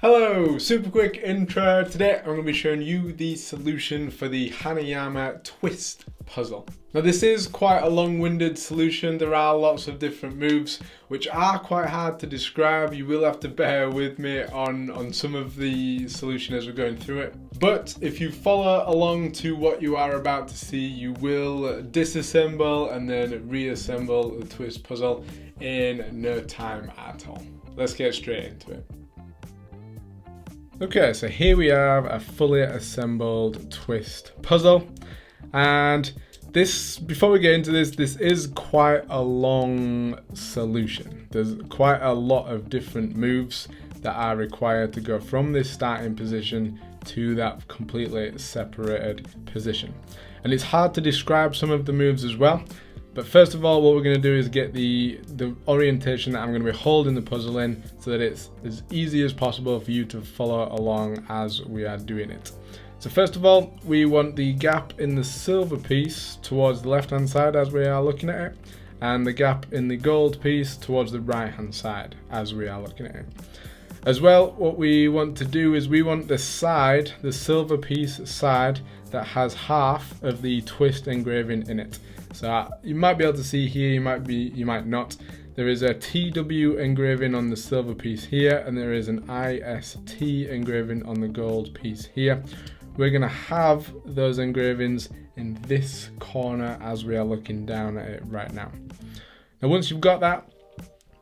Hello, super quick intro. Today I'm going to be showing you the solution for the Hanayama Twist puzzle. Now this is quite a long-winded solution. There are lots of different moves which are quite hard to describe. You will have to bear with me on some of the solution as we're going through it. But if you follow along to what you are about to see, you will disassemble and then reassemble the twist puzzle in no time at all. Let's get straight into it. Okay, so here we have a fully assembled twist puzzle, and this, before we get into this is quite a long solution. There's quite a lot of different moves that are required to go from this starting position to that completely separated position. And it's hard to describe some of the moves as well. But first of all, what we're going to do is get the orientation that I'm going to be holding the puzzle in so that it's as easy as possible for you to follow along as we are doing it. So first of all, we want the gap in the silver piece towards the left hand side as we are looking at it, and the gap in the gold piece towards the right hand side as we are looking at it. As well, what we want to do is we want the side, the silver piece side, that has half of the twist engraving in it. So you might be able to see here, you might not. There is a TW engraving on the silver piece here, and there is an IST engraving on the gold piece here. We're going to have those engravings in this corner as we are looking down at it right now. Now once you've got that,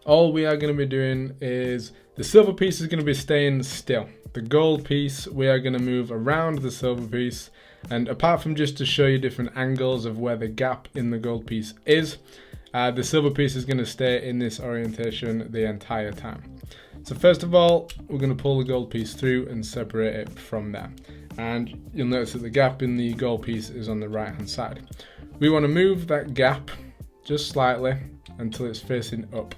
all we are going to be doing is the silver piece is going to be staying still. The gold piece, we are going to move around the silver piece. And apart from just to show you different angles of where the gap in the gold piece is, the silver piece is going to stay in this orientation the entire time. So first of all, we're going to pull the gold piece through and separate it from there. And you'll notice that the gap in the gold piece is on the right hand side. We want to move that gap just slightly until it's facing up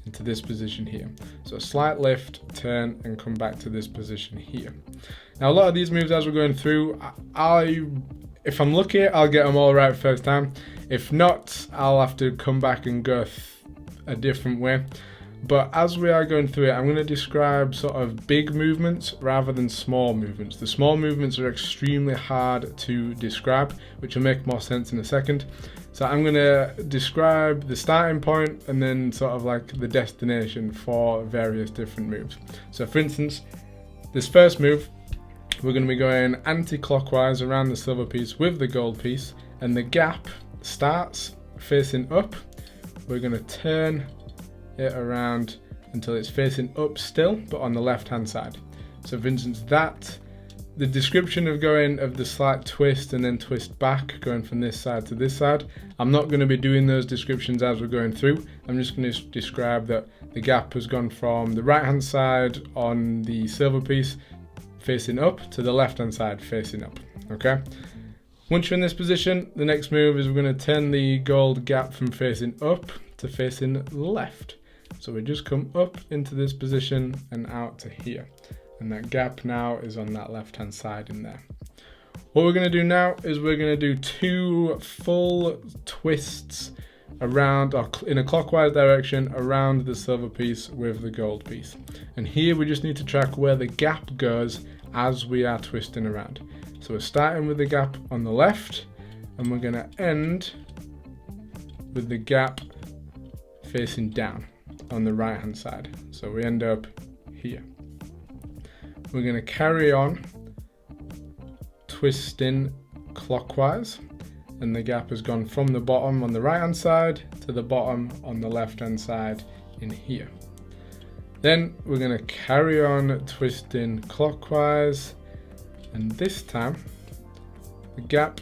into this position here. So a slight lift, turn, and come back to this position here. Now a lot of these moves as we're going through, if I'm lucky, I'll get them all right first time. If not, I'll have to come back and go a different way. But as we are going through it, I'm going to describe sort of big movements rather than small movements. The small movements are extremely hard to describe, which will make more sense in a second. So I'm going to describe the starting point and then sort of like the destination for various different moves. So for instance, this first move, we're going to be going anti-clockwise around the silver piece with the gold piece, and the gap starts facing up. We're going to turn it around until it's facing up still, but on the left hand side. So for instance, the description of the slight twist and then twist back, going from this side to this side, I'm not going to be doing those descriptions as we're going through. I'm just going to describe that the gap has gone from the right hand side on the silver piece facing up to the left hand side facing up. Okay, once you're in this position, the next move is we're going to turn the gold gap from facing up to facing left. So we just come up into this position and out to here, and that gap now is on that left hand side in there. What we're going to do now is we're going to do two full twists around, or in a clockwise direction, around the silver piece with the gold piece. And here we just need to track where the gap goes as we are twisting around. So we're starting with the gap on the left, and we're going to end with the gap facing down on the right hand side. So we end up here. We're going to carry on twisting clockwise, and the gap has gone from the bottom on the right hand side to the bottom on the left hand side in here. Then we're going to carry on twisting clockwise, and this time the gap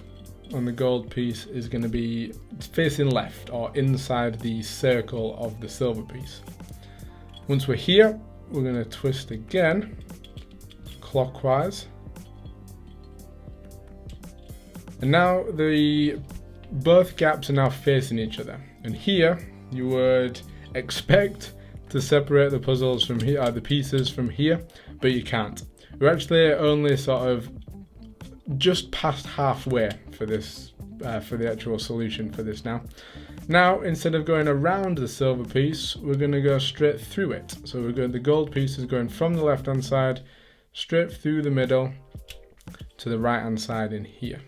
on the gold piece is going to be facing left, or inside the circle of the silver piece. Once we're here, we're going to twist again clockwise, and now both gaps are now facing each other. And here you would expect to separate the puzzles from here, the pieces from here, but you can't. We're actually only sort of just past halfway for this, for the actual solution for this now. Now, instead of going around the silver piece, we're going to go straight through it. So the gold piece is going from the left hand side, straight through the middle to the right hand side in here.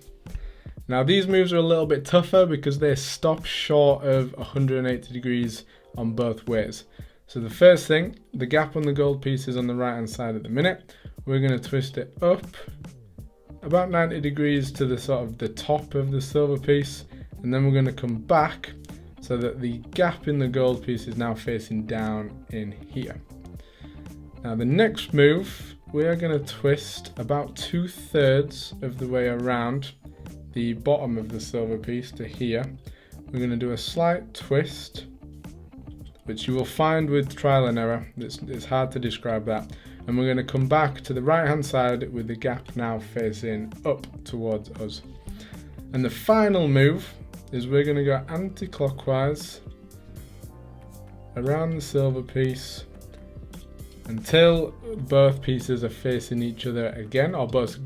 Now these moves are a little bit tougher because they stop short of 180 degrees on both ways. So the first thing, the gap on the gold piece is on the right hand side at the minute. We're going to twist it up about 90 degrees to the sort of the top of the silver piece, and then we're going to come back so that the gap in the gold piece is now facing down in here. Now the next move, we are going to twist about 2/3 of the way around the bottom of the silver piece to here. We're going to do a slight twist, which you will find with trial and error. It's hard to describe that. And we're going to come back to the right hand side with the gap now facing up towards us. And the final move is we're going to go anti-clockwise around the silver piece until both pieces are facing each other again, or both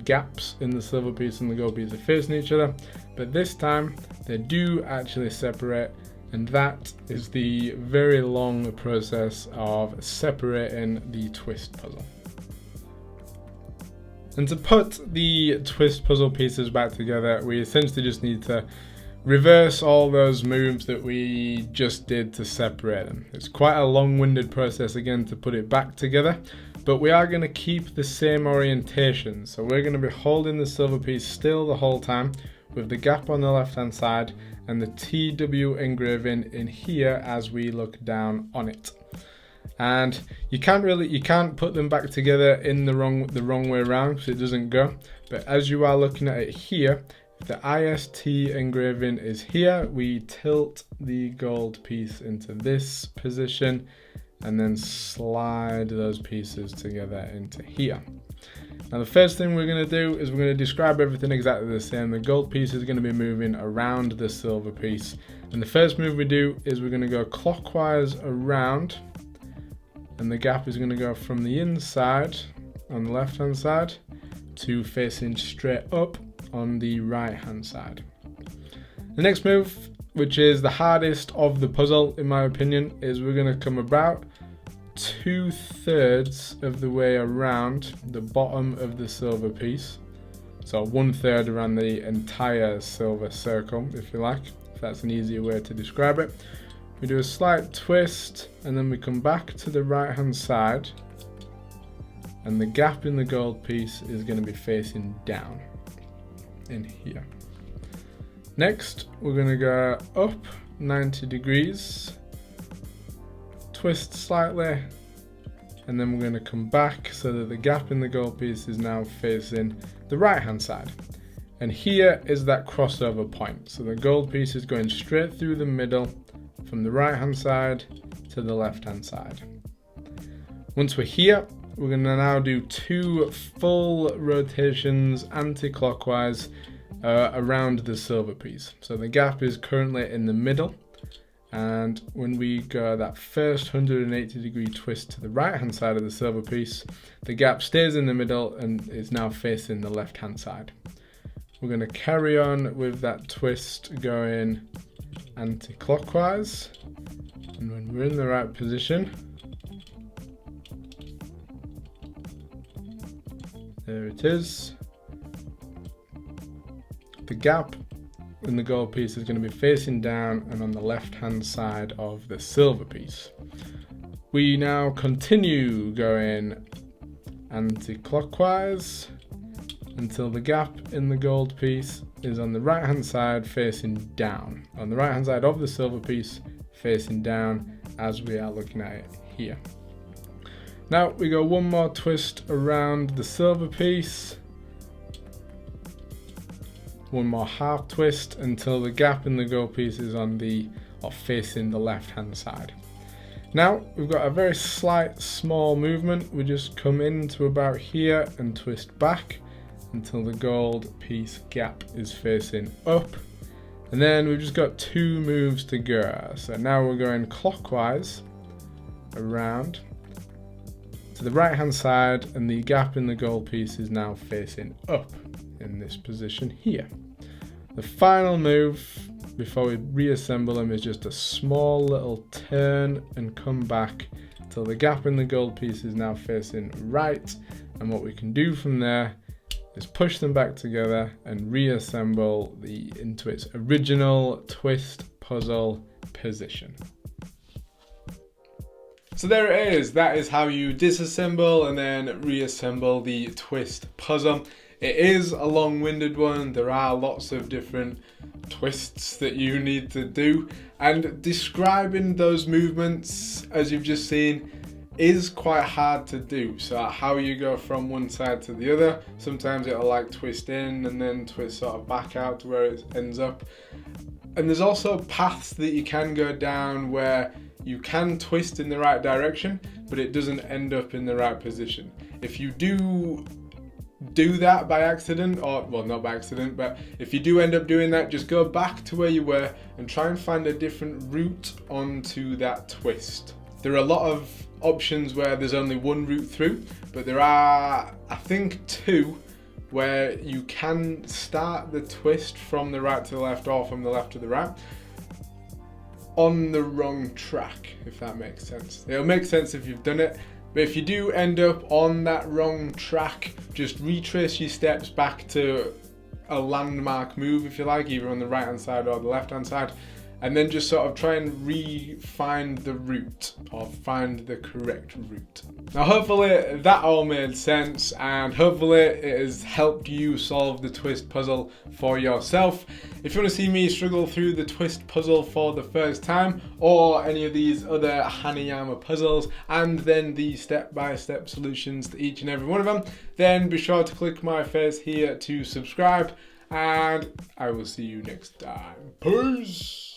gaps in the silver piece and the gold piece are facing each other. But this time they do actually separate, and that is the very long process of separating the twist puzzle. And to put the twist puzzle pieces back together, we essentially just need to reverse all those moves that we just did to separate them. It's quite a long-winded process again to put it back together, but we are going to keep the same orientation. So we're going to be holding the silver piece still the whole time with the gap on the left hand side and the TW engraving in here as we look down on it. And you can't put them back together in the wrong way around because it doesn't go. But as you are looking at it here, if the IST engraving is here, we tilt the gold piece into this position and then slide those pieces together into here. Now the first thing we're going to do is we're going to describe everything exactly the same. The gold piece is going to be moving around the silver piece, and the first move we do is we're going to go clockwise around, and the gap is going to go from the inside on the left hand side to facing straight up on the right hand side. The next move, which is the hardest of the puzzle in my opinion, is we're going to come about 2/3 of the way around the bottom of the silver piece. So 1/3 around the entire silver circle, if you like, if that's an easier way to describe it. We do a slight twist and then we come back to the right hand side, and the gap in the gold piece is going to be facing down in here. Next, we're going to go up 90 degrees, twist slightly, and then we're going to come back so that the gap in the gold piece is now facing the right hand side. And here is that crossover point. So the gold piece is going straight through the middle from the right hand side to the left hand side. Once we're here, we're going to now do 2 full rotations anti-clockwise around the silver piece. So the gap is currently in the middle, and when we go that first 180 degree twist to the right hand side of the silver piece, the gap stays in the middle and is now facing the left hand side. We're going to carry on with that twist going anti-clockwise, and when we're in the right position, there it is. The gap in the gold piece is going to be facing down and on the left hand side of the silver piece. We now continue going anti-clockwise until the gap in the gold piece is on the right hand side facing down, on the right hand side of the silver piece facing down as we are looking at it here. Now we go one more twist around the silver piece, one more half twist until the gap in the gold piece is on the, or facing the left hand side. Now we've got a very slight small movement. We just come into about here and twist back until the gold piece gap is facing up, and then we've just got 2 moves to go. So now we're going clockwise around to the right hand side, and the gap in the gold piece is now facing up in this position here. The final move before we reassemble them is just a small little turn and come back till the gap in the gold piece is now facing right. And what we can do from there is push them back together and reassemble into its original twist puzzle position. So there it is. That is how you disassemble and then reassemble the twist puzzle. It is a long-winded one. There are lots of different twists that you need to do, and describing those movements, as you've just seen, is quite hard to do. So how you go from one side to the other, sometimes it'll like twist in and then twist sort of back out to where it ends up. And there's also paths that you can go down where you can twist in the right direction, but it doesn't end up in the right position. If you do that by accident, or well, not by accident, but if you do end up doing that, just go back to where you were and try and find a different route onto that twist. There are a lot of options where there's only one route through, but there are, I think, two where you can start the twist from the right to the left or from the left to the right on the wrong track, if that makes sense. It'll make sense if you've done it, but if you do end up on that wrong track, just retrace your steps back to a landmark move, if you like, either on the right hand side or the left hand side, and then just sort of try and re-find the route or find the correct route. Now hopefully that all made sense, and hopefully it has helped you solve the twist puzzle for yourself. If you want to see me struggle through the twist puzzle for the first time, or any of these other Hanayama puzzles, and then the step-by-step solutions to each and every one of them, then be sure to click my face here to subscribe, and I will see you next time. Peace!